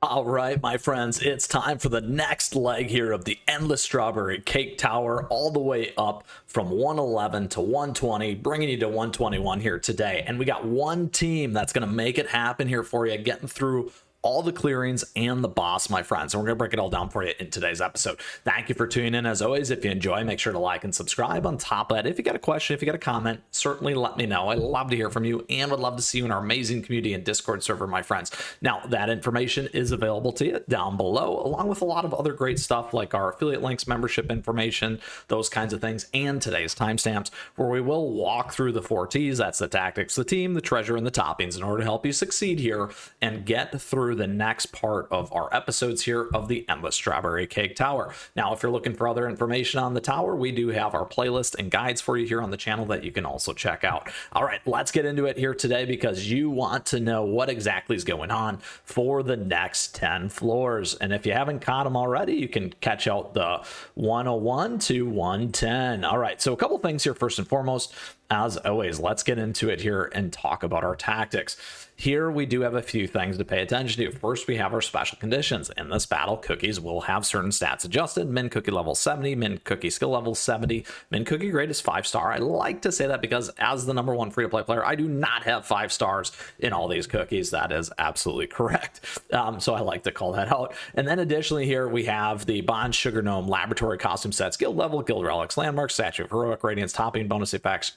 All right, my friends, it's time for the next leg here of the Endless Strawberry Cake Tower, all the way up from 111 to 120, bringing you to 121 here today. And we got one team that's going to make it happen here for you, getting through all the clearings and the boss, my friends. And we're going to break it all down for you in today's episode. Thank you for tuning in. As always, if you enjoy, make sure to like and subscribe. On top of that, if you got a question, if you got a comment, certainly let me know. I'd love to hear from you and would love to see you in our amazing community and Discord server, my friends. Now, that information is available to you down below, along with a lot of other great stuff like our affiliate links, membership information, those kinds of things, and today's timestamps, where we will walk through the 4 T's. That's the tactics, the team, the treasure, and the toppings in order to help you succeed here and get through the next part of our episodes here of the Endless Strawberry Cake Tower. Now, if you're looking for other information on the tower, we do have our playlist and guides for you here on the channel that you can also check out. All right, let's get into it here today because you want to know what exactly is going on for the next 10 floors. And if you haven't caught them already, you can catch out the 101 to 110. All right, so a couple things here first and foremost. As always, let's get into it here and talk about our tactics. Here we do have a few things to pay attention to. First, we have our special conditions. In this battle, cookies will have certain stats adjusted. Min cookie level 70, min cookie skill level 70, min cookie grade is 5-star. I like to say that because as the #1 free-to-play player, I do not have 5 stars in all these cookies. That is absolutely correct. So I like to call that out. And then additionally here, we have the Bond Sugar Gnome Laboratory Costume Sets, Guild Level, Guild Relics, Landmarks, Statue of Heroic Radiance, Topping, Bonus Effects.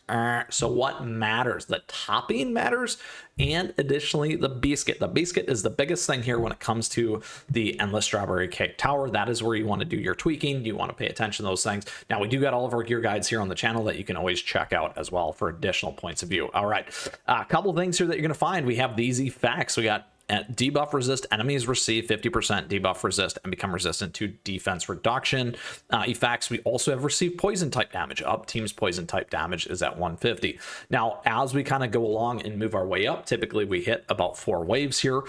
So what matters? The topping matters, and additionally the biscuit. The biscuit is the biggest thing here when it comes to the Endless Strawberry Cake Tower. That is where you want to do your tweaking. You want to pay attention to those things. Now, we do got all of our gear guides here on the channel that you can always check out as well for additional points of view. All right, a couple things here that you're going to find. We have these effects. We got debuff resist, enemies receive 50% debuff resist and become resistant to defense reduction effects. We also have received poison type damage up. Team's poison type damage is at 150. Now, as we kind of go along and move our way up, typically we hit about 4 waves here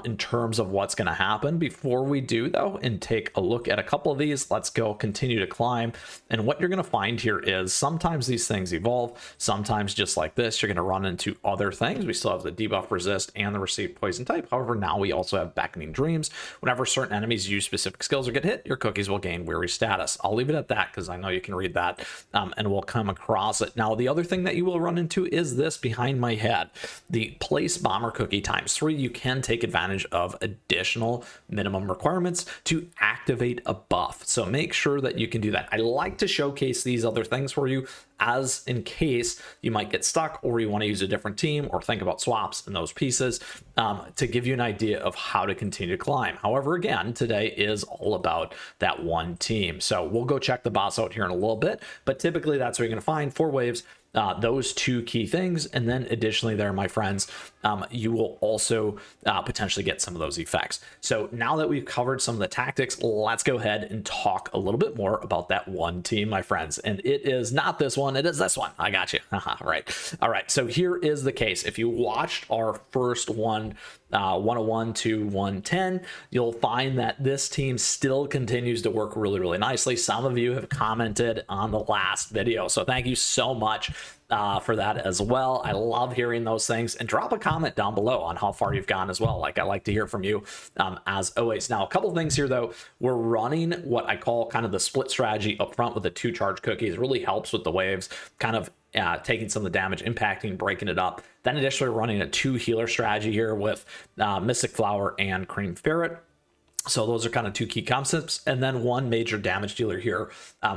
in terms of what's going to happen. Before we do though and take a look at a couple of these, let's go continue to climb. And what you're going to find here is sometimes these things evolve. Sometimes just like this, you're going to run into other things. We still have the debuff resist and the received poison type. However, now we also have beckoning dreams. Whenever certain enemies use specific skills or get hit, your cookies will gain weary status. I'll leave it at that because I know you can read that and we'll come across it. Now, the other thing that you will run into is this behind my head, the place bomber cookie ×3. You can take advantage of additional minimum requirements to activate a buff. So make sure that you can do that. I like to showcase these other things for you as in case you might get stuck or you want to use a different team or think about swaps and those pieces to give you an idea of how to continue to climb. However, again, today is all about that one team. So we'll go check the boss out here in a little bit, but typically that's what you're going to find: 4 waves, those 2 key things. And then additionally there, my friends, you will also potentially get some of those effects. So now that we've covered some of the tactics, let's go ahead and talk a little bit more about that one team, my friends. And it is not this one, it is this one. I got you. Right. All right. So here is the case. If you watched our first one, 101 to 110, you'll find that this team still continues to work really, really nicely. Some of you have commented on the last video, so thank you so much for that as well. I love hearing those things, and drop a comment down below on how far you've gone as well. Like, I like to hear from you as always. Now, a couple things here though. We're running what I call kind of the split strategy up front with the 2 charge cookies. It really helps with the waves, kind of taking some of the damage, impacting, breaking it up. Then additionally, we're running a 2 healer strategy here with Mystic Flower and Cream Ferret. So those are kind of 2 key concepts, and then 1 major damage dealer here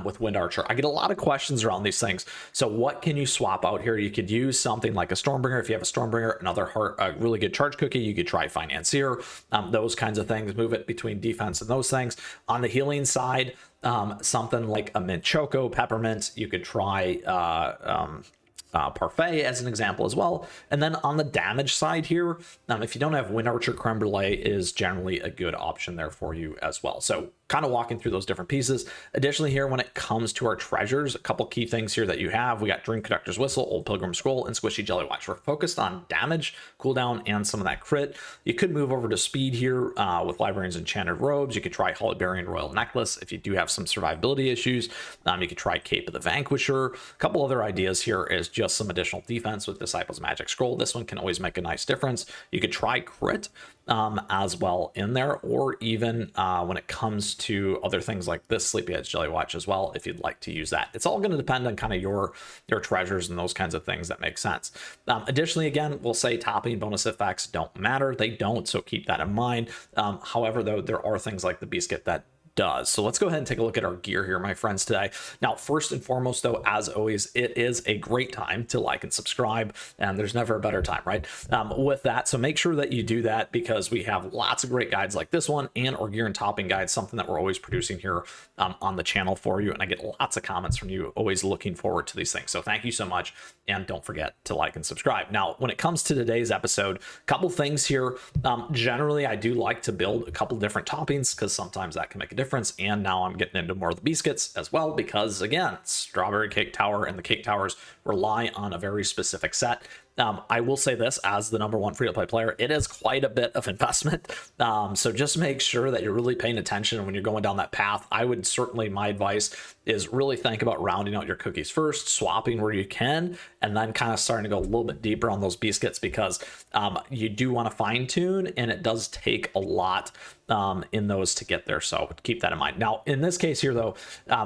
with Wind Archer. I get a lot of questions around these things. So what can you swap out here? You could use something like a Stormbringer. If you have a Stormbringer, another a really good charge cookie, you could try Financier, those kinds of things. Move it between defense and those things. On the healing side, something like a Mint Choco, Peppermint. You could try Parfait as an example as well. And then on the damage side here, if you don't have Wind Archer, Creme Brulee is generally a good option there for you as well. So kind of walking through those different pieces. Additionally, here, when it comes to our treasures, a couple key things here that you have. We got Dream Conductor's Whistle, Old Pilgrim Scroll, and Squishy Jelly Watch. We're focused on damage, cooldown, and some of that crit. You could move over to speed here with Librarian's Enchanted Robes. You could try Holybarian Royal Necklace if you do have some survivability issues. You could try Cape of the Vanquisher. A couple other ideas here is just some additional defense with Disciples Magic Scroll. This one can always make a nice difference. You could try crit as well in there, or even when it comes to other things like this Sleepyhead's Jelly Watch as well, if you'd like to use that. It's all going to depend on kind of your treasures and those kinds of things that make sense. Additionally, again, we'll say topping bonus effects don't matter. They don't, so keep that in mind. However, though, there are things like the Biscuit that does. So let's go ahead and take a look at our gear here, my friends, today. Now, first and foremost, though, as always, it is a great time to like and subscribe, and there's never a better time, right? With that, so make sure that you do that, because we have lots of great guides like this one and our gear and topping guides, something that we're always producing here on the channel for you, and I get lots of comments from you, always looking forward to these things. So thank you so much, and don't forget to like and subscribe. Now, when it comes to today's episode, a couple things here. Generally, I do like to build a couple different toppings, because sometimes that can make a difference. And now I'm getting into more of the biscuits as well, because again, Strawberry Cake Tower and the Cake Towers rely on a very specific set. I will say this, as the #1 free-to-play player, it is quite a bit of investment. So just make sure that you're really paying attention when you're going down that path. I would certainly, my advice is really think about rounding out your cookies first, swapping where you can, and then kind of starting to go a little bit deeper on those biscuits, because you do want to fine tune, and it does take a lot in those to get there. So keep that in mind. Now, in this case here, though,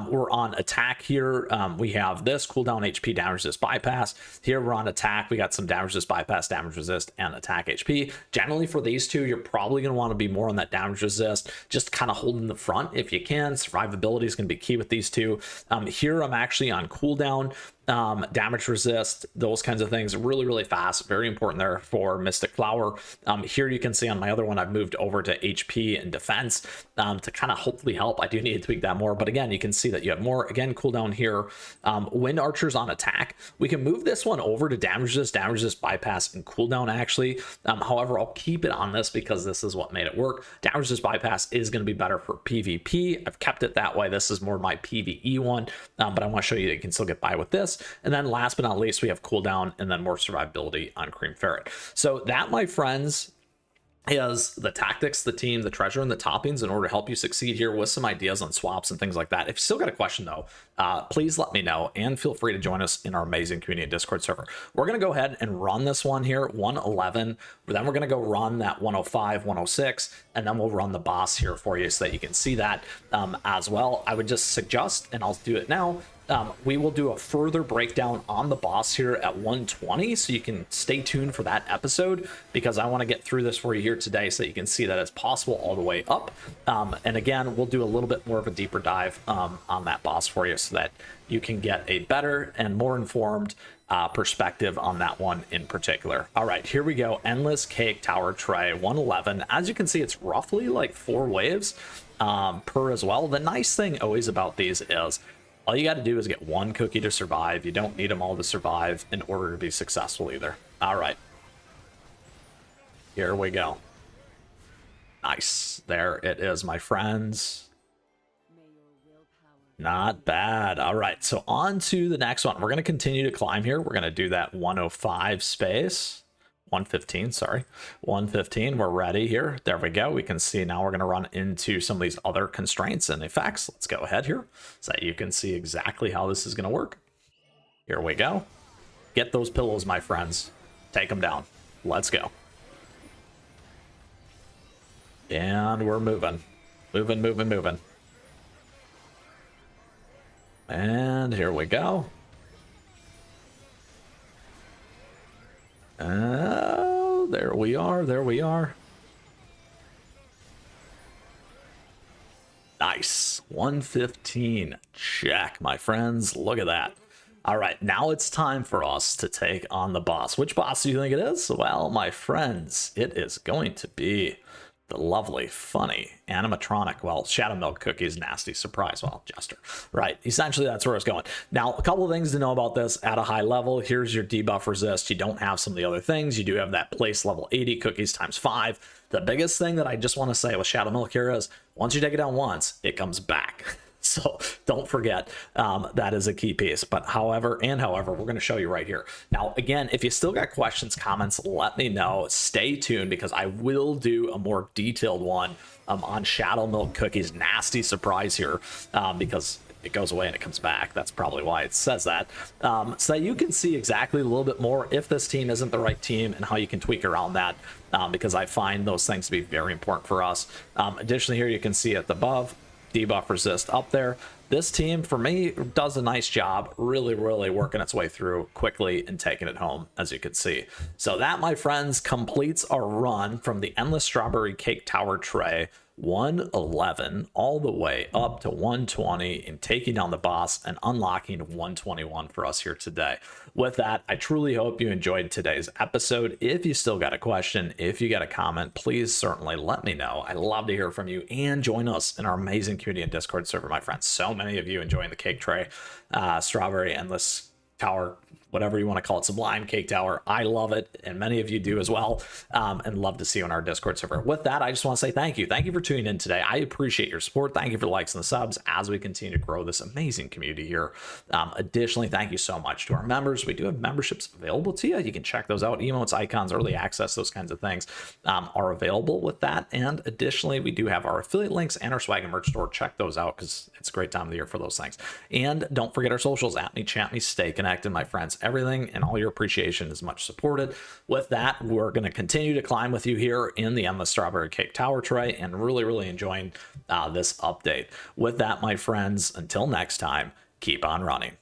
we're on attack here. We have this cooldown HP, damage resist, bypass. Here we're on attack. We got some damage resist, bypass, damage resist, and attack HP. Generally for these two, you're probably going to want to be more on that damage resist, just kind of holding the front if you can. Survivability is going to be key with these two. Here I'm actually on cooldown. Damage resist, those kinds of things, really fast, very important there for Mystic Flower. Here you can see on my other one, I've moved over to HP and defense to kind of hopefully help. I do need to tweak that more, but again, you can see that you have more. Again, cooldown here. Wind Archers on attack. We can move this one over to damage resist, bypass, and cooldown actually. However, I'll keep it on this because this is what made it work. Damage resist, bypass is going to be better for PvP. I've kept it that way. This is more my PvE one, but I want to show you that you can still get by with this. And then last but not least, we have cooldown and then more survivability on Cream Ferret. So that, my friends, is the tactics, the team, the treasure, and the toppings in order to help you succeed here, with some ideas on swaps and things like that. If you still got a question, though, please let me know, and feel free to join us in our amazing community Discord server. We're going to go ahead and run this one here, 111. Then we're going to go run that 105, 106, and then we'll run the boss here for you so that you can see that as well. I would just suggest, and I'll do it now, we will do a further breakdown on the boss here at 120, so you can stay tuned for that episode, because I want to get through this for you here today so that you can see that it's possible all the way up. And again, we'll do a little bit more of a deeper dive on that boss for you so that you can get a better and more informed perspective on that one in particular. All right, here we go. Endless Cake Tower Tray 111. As you can see, it's roughly like 4 waves per as well. The nice thing always about these is all you got to do is get 1 cookie to survive. You don't need them all to survive in order to be successful either. All right. Here we go. Nice. There it is, my friends. Not bad. All right, so on to the next one. We're going to continue to climb here. We're going to do that 105 space. 115, sorry. 115, we're ready here. There we go. We can see now we're going to run into some of these other constraints and effects. Let's go ahead here so that you can see exactly how this is going to work. Here we go. Get those pillows, my friends. Take them down. Let's go. And we're moving. Moving. And here we go. Oh, there we are. Nice. 115. Check, my friends. Look at that. All right, now it's time for us to take on the boss. Which boss do you think it is? Well, my friends, it is going to be the lovely, funny animatronic, well, Shadow Milk Cookie's nasty surprise, well, Jester, right? Essentially, that's where it's going. Now, a couple of things to know about this at a high level. Here's your debuff resist. You don't have some of the other things. You do have that place level 80 cookies times 5. The biggest thing that I just want to say with Shadow Milk here is once you take it down once, it comes back. So don't forget, that is a key piece. But however, we're going to show you right here. Now, again, if you still got questions, comments, let me know. Stay tuned because I will do a more detailed one on Shadow Milk Cookie's nasty surprise here, because it goes away and it comes back. That's probably why it says that. So that you can see exactly a little bit more if this team isn't the right team and how you can tweak around that, because I find those things to be very important for us. Additionally, here you can see at the above, debuff resist up there. This team for me does a nice job really working its way through quickly and taking it home, as you can see. So that, my friends, completes our run from the Endless Strawberry Cake Tower tray 111 all the way up to 120 and taking down the boss and unlocking 121 for us here today. With that, I truly hope you enjoyed today's episode. If you still got a question, if you got a comment, please certainly let me know. I love to hear from you, and join us in our amazing community and Discord server, my friends. So many of you enjoying the cake tray, strawberry endless tower, whatever you want to call it, sublime cake tower. I love it, and many of you do as well, and love to see you on our Discord server. With that, I just want to say thank you for tuning in today. I appreciate your support. Thank you for the likes and the subs as we continue to grow this amazing community here. Additionally, thank you so much to our members. We do have memberships available to you. You can check those out. Emotes, icons, early access, those kinds of things are available with that. And additionally, we do have our affiliate links and our swag and merch store. Check those out because it's a great time of the year for those things. And don't forget our socials, at me, chat me, stay connected, my friends. Everything and all your appreciation is much supported. With that, we're going to continue to climb with you here in the Endless Strawberry Cake Tower tray, and really enjoying this update. With that, my friends, until next time, keep on running.